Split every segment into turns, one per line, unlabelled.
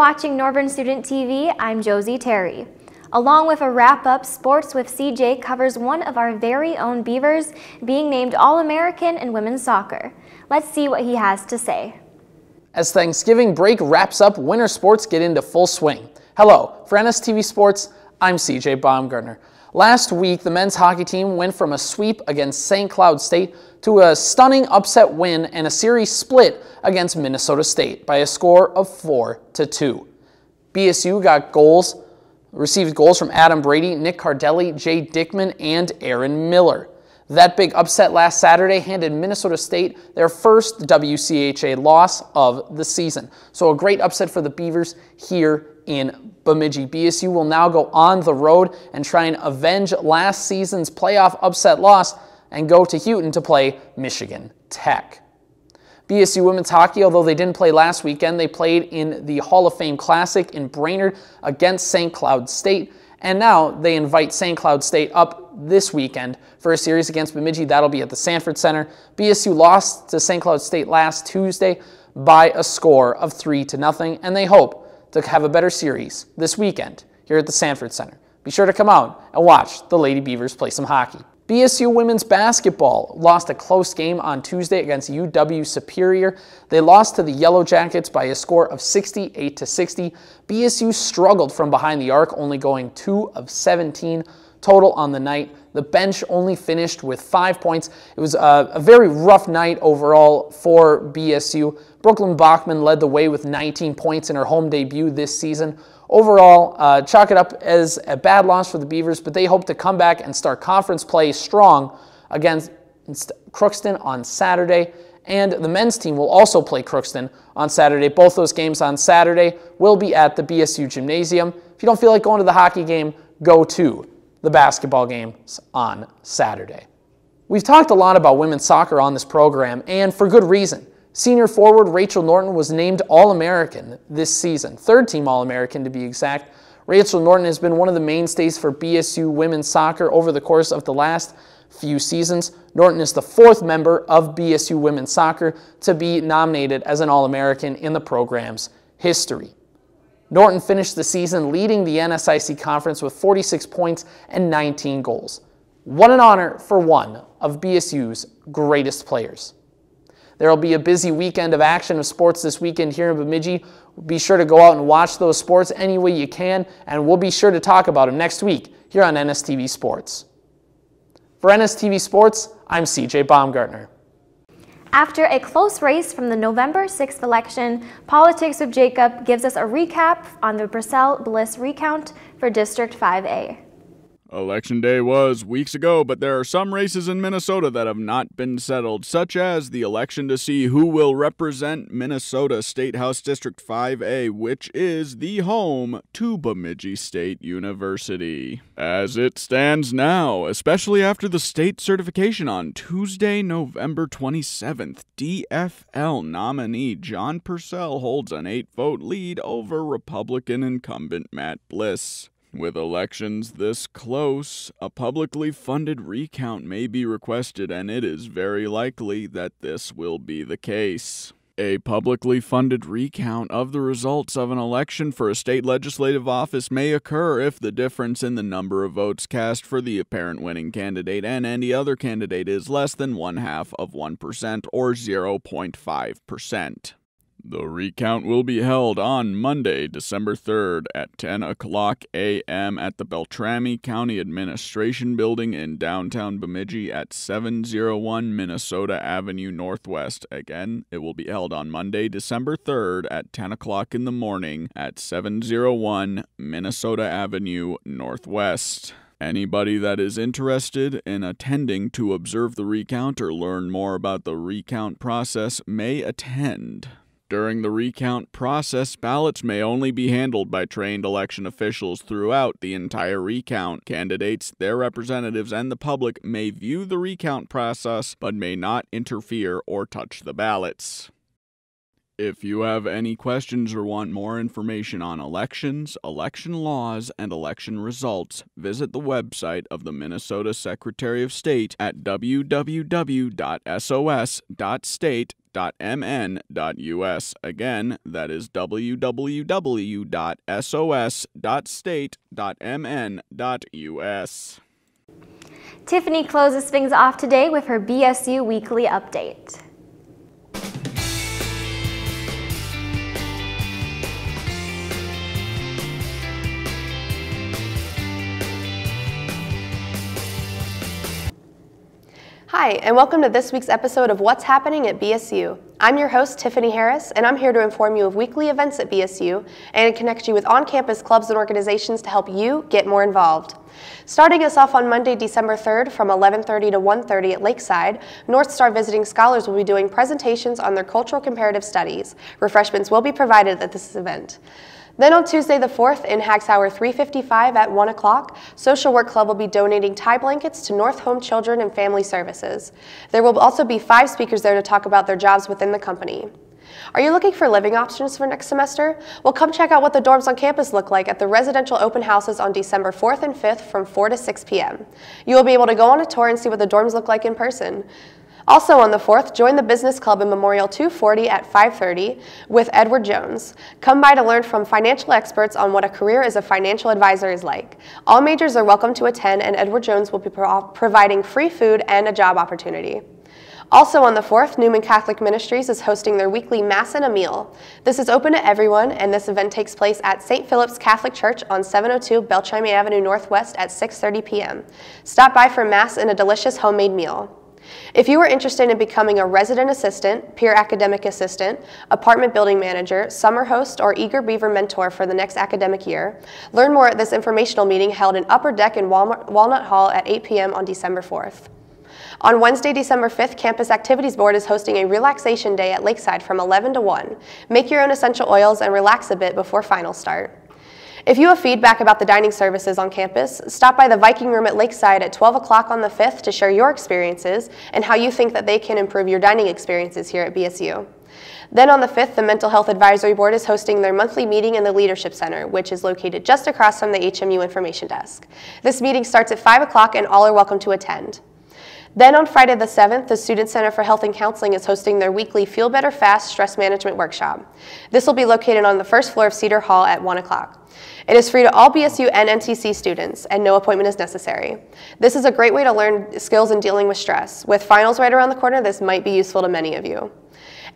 watching Northern Student TV. I'm Josie Terry. Along with a wrap-up, Sports with CJ covers one of our very own Beavers being named All-American in women's soccer. Let's see what he has to say.
As Thanksgiving break wraps up, winter sports get into full swing. Hello, for NSTV Sports, I'm CJ Baumgartner. Last week, the men's hockey team went from a sweep against St. Cloud State to a stunning upset win and a series split against Minnesota State by a score of 4-2. BSU received goals from Adam Brady, Nick Cardelli, Jay Dickman, and Aaron Miller. That big upset last Saturday handed Minnesota State their first WCHA loss of the season. So a great upset for the Beavers here in Bemidji. BSU will now go on the road and try and avenge last season's playoff upset loss and go to Houghton to play Michigan Tech. BSU women's hockey, although they didn't play last weekend, they played in the Hall of Fame Classic in Brainerd against St. Cloud State. And now they invite St. Cloud State up this weekend for a series against Bemidji. That'll be at the Sanford Center. BSU lost to St. Cloud State last Tuesday by a score of 3-0, and they hope to have a better series this weekend here at the Sanford Center. Be sure to come out and watch the Lady Beavers play some hockey. BSU women's basketball lost a close game on Tuesday against UW Superior. They lost to the Yellow Jackets by a score of 68-60. BSU struggled from behind the arc, only going 2 of 17 total on the night. The bench only finished with 5 points. It was a very rough night overall for BSU. Brooklyn Bachman led the way with 19 points in her home debut this season. Overall, chalk it up as a bad loss for the Beavers, but they hope to come back and start conference play strong against Crookston on Saturday. And the men's team will also play Crookston on Saturday. Both those games on Saturday will be at the BSU Gymnasium. If you don't feel like going to the hockey game, go to the basketball games on Saturday. We've talked a lot about women's soccer on this program, and for good reason. Senior forward Rachel Norton was named All-American this season, third-team All-American to be exact. Rachel Norton has been one of the mainstays for BSU women's soccer over the course of the last few seasons. Norton is the fourth member of BSU women's soccer to be nominated as an All-American in the program's history. Norton finished the season leading the NSIC conference with 46 points and 19 goals. What an honor for one of BSU's greatest players. There will be a busy weekend of action of sports this weekend here in Bemidji. Be sure to go out and watch those sports any way you can, and we'll be sure to talk about them next week here on NSTV Sports. For NSTV Sports, I'm CJ Baumgartner.
After a close race from the November 6th election, Politics with Jacob gives us a recap on the Purcell-Bliss recount for District 5A.
Election day was weeks ago, but there are some races in Minnesota that have not been settled, such as the election to see who will represent Minnesota State House District 5A, which is the home to Bemidji State University. As it stands now, especially after the state certification on Tuesday, November 27th, DFL nominee John Purcell holds an 8-vote lead over Republican incumbent Matt Bliss. With elections this close, a publicly funded recount may be requested, and it is very likely that this will be the case. A publicly funded recount of the results of an election for a state legislative office may occur if the difference in the number of votes cast for the apparent winning candidate and any other candidate is less than 0.5% or 0.5%. The recount will be held on Monday, December 3rd at 10 o'clock a.m. at the Beltrami County Administration Building in downtown Bemidji at 701 Minnesota Avenue Northwest. Again, it will be held on Monday, December 3rd at 10 o'clock in the morning at 701 Minnesota Avenue Northwest. Anybody that is interested in attending to observe the recount or learn more about the recount process may attend. During the recount process, ballots may only be handled by trained election officials throughout the entire recount. Candidates, their representatives, and the public may view the recount process but may not interfere or touch the ballots. If you have any questions or want more information on elections, election laws, and election results, visit the website of the Minnesota Secretary of State at www.sos.state.mn.us. Again, that is www.sos.state.mn.us.
Tiffany closes things off today with her BSU Weekly Update.
Hi, and welcome to this week's episode of What's Happening at BSU. I'm your host, Tiffany Harris, and I'm here to inform you of weekly events at BSU and connect you with on-campus clubs and organizations to help you get more involved. Starting us off on Monday, December 3rd from 11:30 to 1:30 at Lakeside, North Star visiting scholars will be doing presentations on their cultural comparative studies. Refreshments will be provided at this event. Then on Tuesday the 4th in Hags Hour 355 at 1 o'clock, Social Work Club will be donating tie blankets to North Home Children and Family Services. There will also be 5 speakers there to talk about their jobs within the company. Are you looking for living options for next semester? Well, come check out what the dorms on campus look like at the residential open houses on December 4th and 5th from 4 to 6 p.m. You will be able to go on a tour and see what the dorms look like in person. Also on the 4th, join the Business Club in Memorial 240 at 5:30 with Edward Jones. Come by to learn from financial experts on what a career as a financial advisor is like. All majors are welcome to attend, and Edward Jones will be providing free food and a job opportunity. Also on the 4th, Newman Catholic Ministries is hosting their weekly Mass and a Meal. This is open to everyone, and this event takes place at St. Philip's Catholic Church on 702 Beltrami Avenue Northwest at 6:30 p.m. Stop by for Mass and a delicious homemade meal. If you are interested in becoming a resident assistant, peer academic assistant, apartment building manager, summer host, or eager Beaver mentor for the next academic year, learn more at this informational meeting held in Upper Deck in Walnut Hall at 8 p.m. on December 4th. On Wednesday, December 5th, Campus Activities Board is hosting a relaxation day at Lakeside from 11 to 1. Make your own essential oils and relax a bit before finals start. If you have feedback about the dining services on campus, stop by the Viking Room at Lakeside at 12 o'clock on the 5th to share your experiences and how you think that they can improve your dining experiences here at BSU. Then on the 5th, the Mental Health Advisory Board is hosting their monthly meeting in the Leadership Center, which is located just across from the HMU Information Desk. This meeting starts at 5 o'clock and all are welcome to attend. Then on Friday the 7th, the Student Center for Health and Counseling is hosting their weekly Feel Better Fast Stress Management Workshop. This will be located on the first floor of Cedar Hall at 1 o'clock. It is free to all BSU and NTC students, and no appointment is necessary. This is a great way to learn skills in dealing with stress. With finals right around the corner, this might be useful to many of you.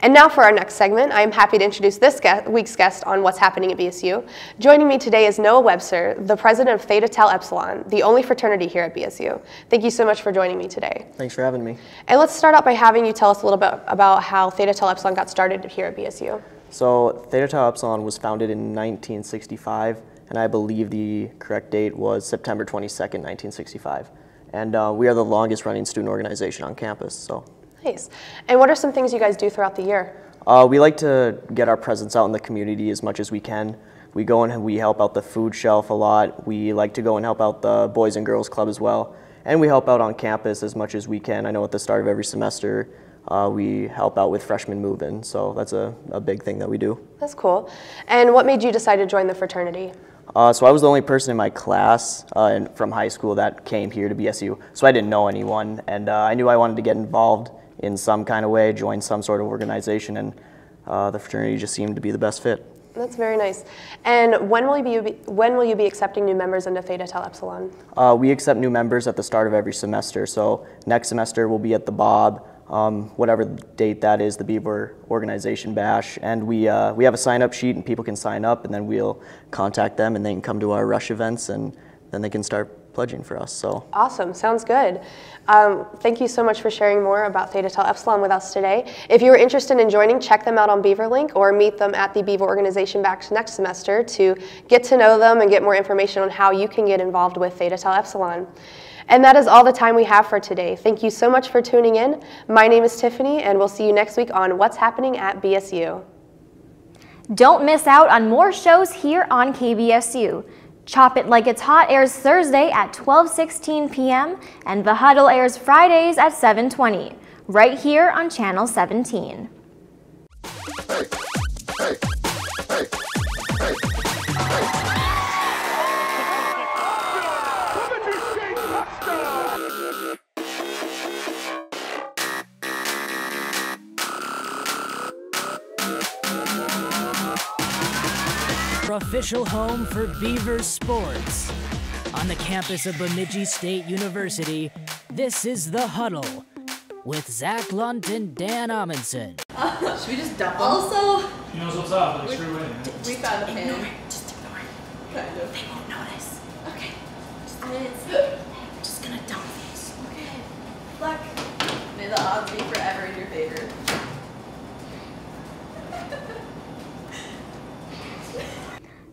And now for our next segment, I am happy to introduce this week's guest on What's Happening at BSU. Joining me today is Noah Webster, the president of Theta Tau Epsilon, the only fraternity here at BSU. Thank you so much for joining me today.
Thanks for having me.
And let's start out by having you tell us a little bit about how Theta Tau Epsilon got started here at BSU.
So Theta Tau Epsilon was founded in 1965, and I believe the correct date was September 22nd, 1965. And we are the longest running student organization on campus. So.
Nice. And what are some things you guys do throughout the year?
We like to get our presence out in the community as much as we can. We go and we help out the food shelf a lot. We like to go and help out the Boys and Girls Club as well. And we help out on campus as much as we can. I know at the start of every semester, we help out with freshman move-in. So that's a big thing that we do.
That's cool. And what made you decide to join the fraternity?
So I was the only person in my class from high school that came here to BSU. So I didn't know anyone. And I knew I wanted to get involved in some kind of way, join some sort of organization, and the fraternity just seemed to be the best fit.
That's very nice. And when will you be accepting new members into Theta Tau Epsilon?
We accept new members at the start of every semester. So next semester we'll be at the Bob, whatever date that is, the Beaver Organization Bash, and we have a sign-up sheet, and people can sign up, and then we'll contact them, and they can come to our rush events, and then they can start pledging for us. So
awesome, sounds good. Thank you so much for sharing more about Theta Tau Epsilon with us today. If you are interested in joining, check them out on BeaverLink or meet them at the Beaver Organization Bash next semester to get to know them and get more information on how you can get involved with Theta Tau Epsilon. And that is all the time we have for today. Thank you so much for tuning in. My name is Tiffany, and we'll see you next week on What's Happening at BSU.
Don't miss out on more shows here on KBSU. Chop It Like It's Hot airs Thursday at 12:16 p.m. and The Huddle airs Fridays at 7:20, right here on Channel 17.
official home for Beaver sports. On the campus of Bemidji State University, this is The Huddle with Zach Lunt and Dan Amundsen.
Should we just dump them? Also,
He knows what's up, like screw in.
we found a pin.
Just ignore it.
Kind of.
They won't notice.
Okay.
I'm just gonna dump these.
Okay. Luck. May the odds be forever in your favor.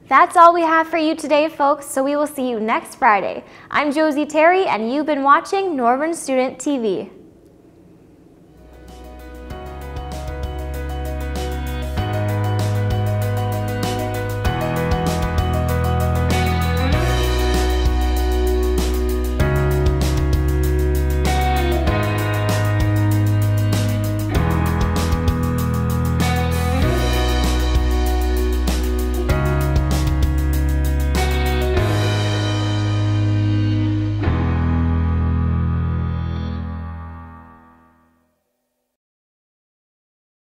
That's all we have for you today, folks, so we will see you next Friday. I'm Josie Terry, and you've been watching Northern Student TV.